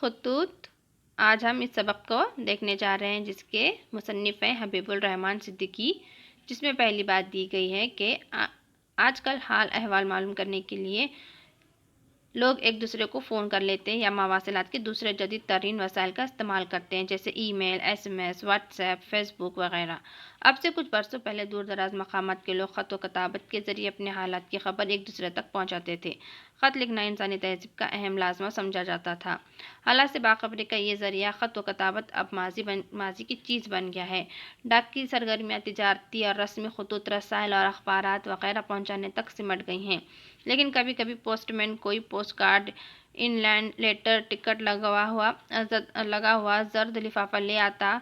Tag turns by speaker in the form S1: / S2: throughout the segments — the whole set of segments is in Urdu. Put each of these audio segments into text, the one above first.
S1: خطوط۔ آج ہم اس سبق کو دیکھنے جا رہے ہیں جس کے مصنف ہیں حبیب الرحمن صدیقی، جس میں پہلی بات دی گئی ہے کہ آج کل حال احوال معلوم کرنے کے لیے لوگ ایک دوسرے کو فون کر لیتے ہیں یا مواصلات کے دوسرے جدید ترین وسائل کا استعمال کرتے ہیں، جیسے email, S M S, WhatsApp, Facebook وغیرہ۔ اب سے کچھ برسوں پہلے دور دراز مقامات کے لوگ خط و کتابت کے ذریعے اپنے حالات کی خبر ایک دوسرے تک پہنچاتے تھے۔ خط لکھنا انسانی تہذیب کا اہم لازمہ سمجھا جاتا تھا۔ حالات سے باخبری کا یہ ذریعہ خط و کتابت اب ماضی کی چیز بن گیا ہے۔ ڈاک کی سرگرمیاں تجارتی اور رسمی خطوط رسائل اور اخبارات وغیرہ پہنچانے تک سمٹ گئی ہیں، لیکن کبھی کبھی پوسٹ مین کوئی پوسٹ کارڈ، ان لینڈ لیٹر، ٹکٹ لگا ہوا زرد لفافہ لے آتا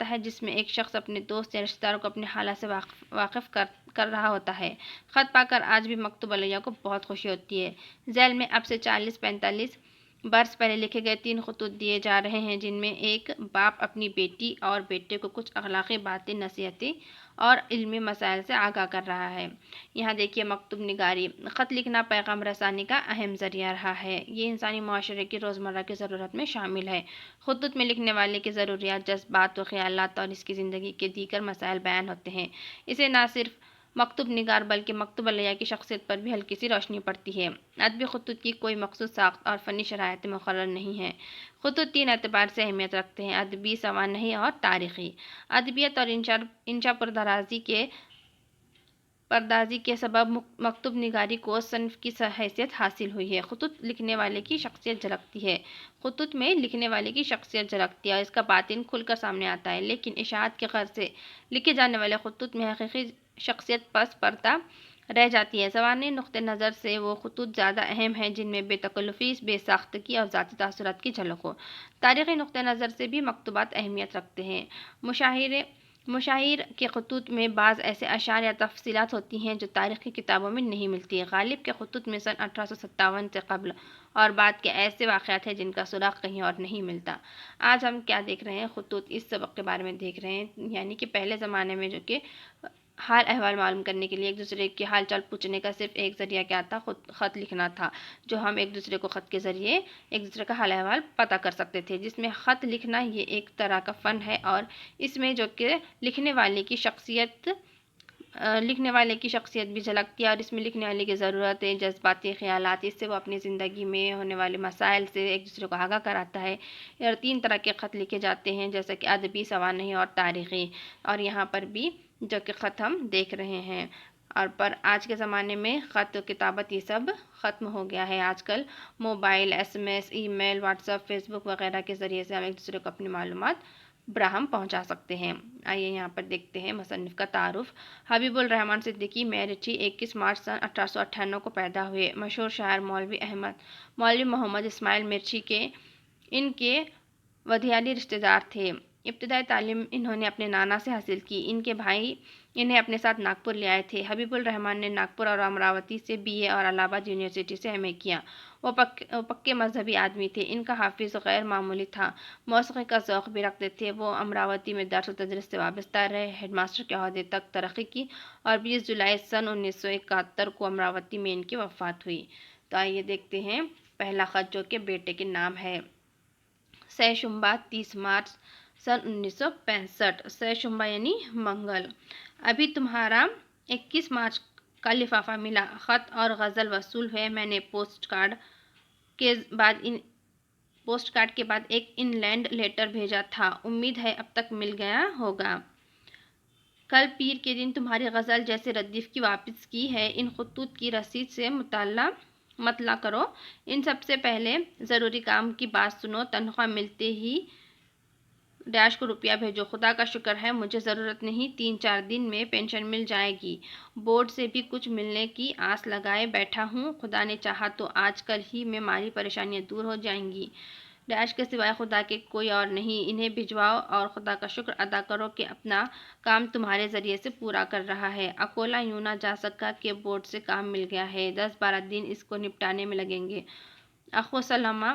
S1: ہے، جس میں ایک شخص اپنے دوست یا رشتہ داروں کو اپنے حالات سے واقف کر رہا ہوتا ہے۔ خط پا کر آج بھی مکتوب علیہ کو بہت خوشی ہوتی ہے۔ ذیل میں اب سے 40-45 برس پہلے لکھے گئے 3 خطوط دیے جا رہے ہیں، جن میں ایک باپ اپنی بیٹی اور بیٹے کو کچھ اخلاقی باتیں، نصیحتیں اور علمی مسائل سے آگاہ کر رہا ہے۔ یہاں دیکھیے مکتوب نگاری۔ خط لکھنا پیغام رسانی کا اہم ذریعہ رہا ہے۔ یہ انسانی معاشرے کی روزمرہ کی ضرورت میں شامل ہے۔ خطوط میں لکھنے والے کی ضروریات، جذبات و خیالات اور اس کی زندگی کے دیگر مسائل بیان ہوتے ہیں۔ اسے نہ صرف مکتوب نگار بلکہ مکتوب علیہ کی شخصیت پر بھی ہلکی سی روشنی پڑتی ہے۔ ادبی خطوط کی کوئی مخصوص ساخت اور فنی شرائط مقرر نہیں ہے۔ خطوط 3 اعتبار سے اہمیت رکھتے ہیں: ادبی، سوانحی اور تاریخی۔ ادبیت اور انشا پردازی کے سبب مکتوب نگاری کو صنف کی حیثیت حاصل ہوئی ہے۔ خطوط لکھنے والے کی شخصیت جھلکتی ہے۔ خطوط میں لکھنے والے کی شخصیت جھلکتی ہے اور اس کا باطن کھل کر سامنے آتا ہے، لیکن اشاعت کے غرض سے لکھے جانے والے خطوط میں حقیقی شخصیت پس پردہ رہ جاتی ہے۔ سوانحی نقطہ نظر سے وہ خطوط زیادہ اہم ہیں جن میں بے تکلفی، بے ساختگی اور ذاتی تاثرات کی جھلک ہو۔ تاریخی نقطہ نظر سے بھی مکتوبات اہمیت رکھتے ہیں۔ مشاہیر کے خطوط میں بعض ایسے اشعار یا تفصیلات ہوتی ہیں جو تاریخ کی کتابوں میں نہیں ملتی۔ غالب کے خطوط میں سن 1857 سے قبل اور بعد کے ایسے واقعات ہیں جن کا سراغ کہیں اور نہیں ملتا۔ آج ہم کیا دیکھ رہے ہیں؟ خطوط، اس سبق کے بارے میں دیکھ رہے ہیں، یعنی کہ پہلے زمانے میں جو کہ حال احوال معلوم کرنے کے لیے ایک دوسرے کے حال چال پوچھنے کا صرف ایک ذریعہ کیا تھا؟ خط لکھنا تھا، جو ہم ایک دوسرے کو خط کے ذریعے ایک دوسرے کا حال احوال پتہ کر سکتے تھے، جس میں خط لکھنا یہ ایک طرح کا فن ہے اور اس میں جو کہ لکھنے والے کی شخصیت بھی جھلکتی ہے اور اس میں لکھنے والے کی ضرورتیں، جذباتی خیالات، اس سے وہ اپنی زندگی میں ہونے والے مسائل سے ایک دوسرے کو آگاہ کراتا ہے۔ اور 3 طرح کے خط لکھے جاتے ہیں، جیسے کہ ادبی، سوانحی اور تاریخی، اور یہاں پر بھی جو کہ خط ہم دیکھ رہے ہیں۔ اور پر آج کے زمانے میں خط و کتابت یہ سب ختم ہو گیا ہے۔ آج کل موبائل، ایس ایم ایس، ای میل، واٹس ایپ، فیس بک وغیرہ کے ذریعے سے ہم ایک دوسرے کو اپنی معلومات براہم پہنچا سکتے ہیں۔ آئیے یہاں پر دیکھتے ہیں مصنف کا تعارف۔ حبیب الرحمن صدیقی میرٹھی 21 مارچ سن 1898 کو پیدا ہوئے۔ مشہور شاعر مولوی محمد اسماعیل مرچھی ان کے ودیالی رشتہ دار تھے۔ ابتدائی تعلیم انہوں نے اپنے نانا سے حاصل کی۔ ان کے بھائی انہیں اپنے ساتھ ناگپور لے آئے تھے۔ حبیب الرحمن نے ناگپور اور امراوتی سے BA اور الہ آباد یونیورسٹی سے MA کیا۔ وہ پکے مذہبی آدمی تھے۔ ان کا حافظ غیر معمولی تھا۔ موسیقی کا ذوق بھی رکھتے تھے۔ وہ امراوتی میں درس و تدریس سے وابستہ رہے، ہیڈ ماسٹر کے عہدے تک ترقی کی اور 20 جولائی سن 1971 کو امراوتی میں ان کی وفات ہوئی۔ تو آئیے دیکھتے ہیں پہلا خط جو کہ بیٹے کے نام ہے۔ سہ شنبہ 30 مارچ سن 1965۔ سہ شنبہ یعنی منگل۔ ابھی تمہارا 21 مارچ کا لفافہ ملا۔ خط اور غزل وصول ہوئے۔ میں نے پوسٹ کارڈ کے بعد ایک ان لینڈ لیٹر بھیجا تھا، امید ہے اب تک مل گیا ہوگا۔ کل پیر کے دن تمہاری غزل جیسے ردیف کی واپس کی ہے۔ ان خطوط کی رسید سے مطلع کرو۔ ان سب سے پہلے ضروری کام کی بات سنو۔ تنخواہ ملتے ہی ڈیش کو روپیہ بھیجو۔ خدا کا شکر ہے مجھے ضرورت نہیں، 3-4 دن میں پینشن مل جائے گی۔ بورڈ سے بھی کچھ ملنے کی آس لگائے بیٹھا ہوں، خدا نے چاہا تو آج کل ہی میں مالی پریشانیاں دور ہو جائیں گی۔ ڈیش کے سوائے خدا کے کوئی اور نہیں، انہیں بھجواؤ اور خدا کا شکر ادا کرو کہ اپنا کام تمہارے ذریعے سے پورا کر رہا ہے۔ اکولا یوں نہ جا سکا کہ بورڈ سے کام مل گیا ہے، 10-12 دن اس کو نپٹانے میں لگیں گے۔ اخو سلامہ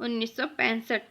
S1: 1965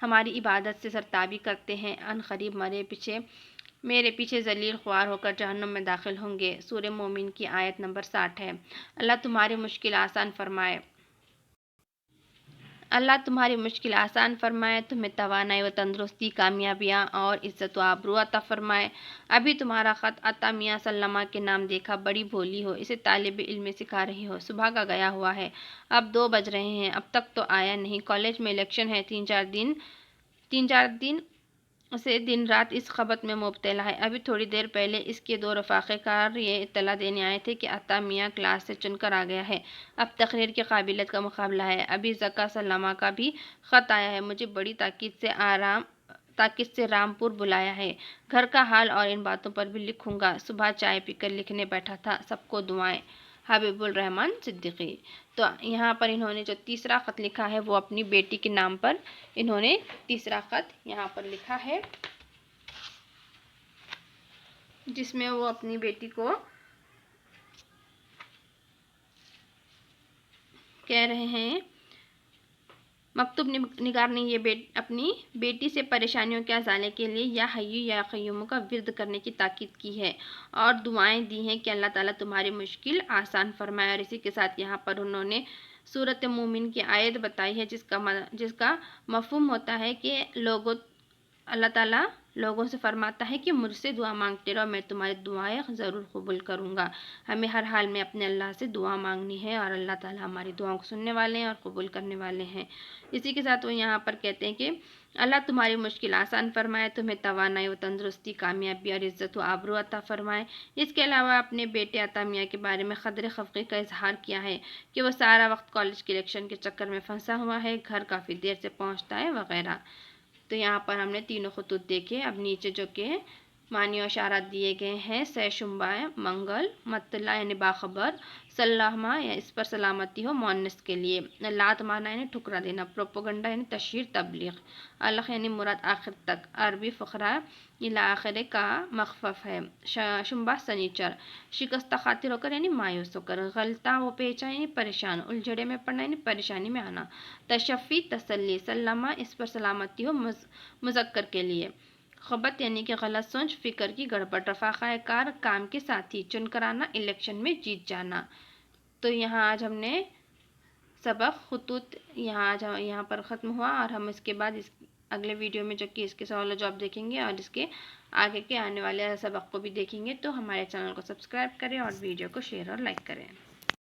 S1: ہماری عبادت سے سرتابی کرتے ہیں، ان قریب میرے پیچھے ذلیل خوار ہو کر جہنم میں داخل ہوں گے۔ سورہ مومن کی آیت نمبر 60 ہے۔ اللہ تمہاری مشکل آسان فرمائے، اللہ تمہاری مشکل آسان فرمائے، تمہیں توانائی و تندرستی، کامیابیاں اور عزت و آبرو عطا فرمائے۔ ابھی تمہارا خط عطا میاں سلمہ کے نام دیکھا، بڑی بھولی ہو، اسے طالب علم میں سکھا رہی ہو، صبح کا گیا ہوا ہے، اب 2 بج رہے ہیں، اب تک تو آیا نہیں، کالج میں الیکشن ہے، 3-4 دن سے دن رات اس خبط میں مبتلا ہے۔ ابھی تھوڑی دیر پہلے اس کے 2 رفاقے کار یہ اطلاع دینے آئے تھے کہ عطا میاں کلاس سے چن کر آ گیا ہے، اب تقریر کی قابلیت کا مقابلہ ہے۔ ابھی زکا سلمہ کا بھی خط آیا ہے، مجھے بڑی تاکید سے رامپور بلایا ہے، گھر کا حال اور ان باتوں پر بھی لکھوں گا، صبح چائے پی کر لکھنے بیٹھا تھا، سب کو دعائیں، حبیب الرحمن صدیقی۔ تو یہاں پر انہوں نے جو تیسرا خط لکھا ہے وہ اپنی بیٹی کے نام پر انہوں نے تیسرا خط یہاں پر لکھا ہے، جس میں وہ اپنی بیٹی کو کہہ رہے ہیں، مکتوب نگار نے یہ اپنی بیٹی سے پریشانیوں کے ازالے کے لیے یا حیّ یا قیوم کا ورد کرنے کی تاکید کی ہے اور دعائیں دی ہیں کہ اللہ تعالیٰ تمہاری مشکل آسان فرمائے۔ اور اسی کے ساتھ یہاں پر انہوں نے سورۃ مومن کی آیت بتائی ہے جس کا مفہوم ہوتا ہے کہ اللہ تعالیٰ لوگوں سے فرماتا ہے کہ مجھ سے دعا مانگتے رہو، میں تمہاری دعائیں ضرور قبول کروں گا۔ ہمیں ہر حال میں اپنے اللہ سے دعا مانگنی ہے اور اللہ تعالیٰ ہماری دعاؤں کو سننے والے ہیں اور قبول کرنے والے ہیں۔ اسی کے ساتھ وہ یہاں پر کہتے ہیں کہ اللہ تمہاری مشکل آسان فرمائے، تمہیں توانائی و تندرستی، کامیابی اور عزت و آبرو عطا فرمائے۔ اس کے علاوہ اپنے بیٹے عطا میاں کے بارے میں قدر خفقی کا اظہار کیا ہے کہ وہ سارا وقت کالج کے الیکشن کے چکر میں پھنسا ہوا ہے، گھر کافی دیر سے پہنچتا ہے وغیرہ۔ تو یہاں پر ہم نے تینوں خطوط دیکھے۔ اب نیچے جو کہ معنی و اشارات دیے گئے ہیں، سہ شنبہ منگل، مطلع یعنی باخبر، سلامہ یا اس پر سلامتی ہو مؤنث کے لیے، لات مانا یعنی ٹھکرا دینا، پروپوگنڈا یعنی تشہیر تبلیغ، الخ یعنی مراد آخر تک، عربی فقرہ الی آخر کا مخفف ہے، شنبہ سنیچر، شکستہ خاطر ہو کر یعنی مایوس ہو کر، غلطہ و پیچا یعنی پریشان، الجھڑے میں پڑنا یعنی پریشانی میں آنا، تشفی تسلی، سلامہ اس پر سلامتی ہو مذکر کے لیے، خبط یعنی کہ غلط سوچ، فکر کی گڑبڑ، رفاقہ کار کام کے ساتھی، چن کر آنا الیکشن میں جیت جانا۔ تو یہاں آج ہم نے سبق خطوط یہاں پر ختم ہوا، اور ہم اس کے بعد اگلے ویڈیو میں جو کہ اس کے سوال و جواب دیکھیں گے اور اس کے آگے کے آنے والے سبق کو بھی دیکھیں گے۔ تو ہمارے چینل کو سبسکرائب کریں اور ویڈیو کو شیئر اور لائک کریں۔